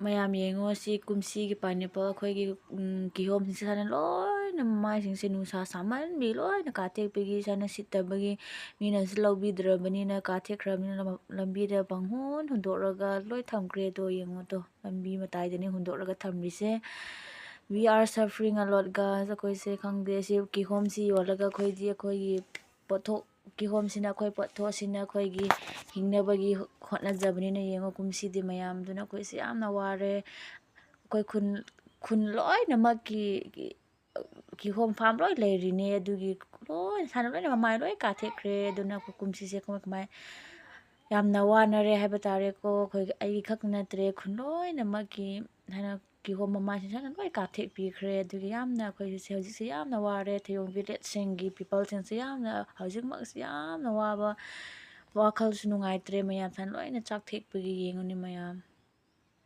mayam yengo si kumsi gi pineapple khoi gi kihom sin sana loi na mai sin se nusa saman bi loi na katek pegi sana sitabagi mina zlobi drabani na kathekhre mina lambi da banghun hundoraga loi thamkre do yengo to lambi matai dani hundoraga thamrise we are suffering a lot guys akoi se khangde se kihom si yolaga khoi di khoi gi pothok kihom sina khoi potho sina khoi gi hingnabagi hotnajabani na yengo kumsi di mayam duna khoi se yamna ware khoi khun loi namak ki home farm loi leirine adugi loi sana loi mamai loi kathekhre duna kumsi se kamai yamna wanare haiba tare ko khoi ai khak natre khun loi namak ki hana ki home mamai sin sana loi kathek pikhre adugi yamna khoi se hojik se yamna ware thayong village singi people sin se yamna hojik mak se yamna waba wakhal su nungaitre mayam san loina chak thek pagi yengoni mayam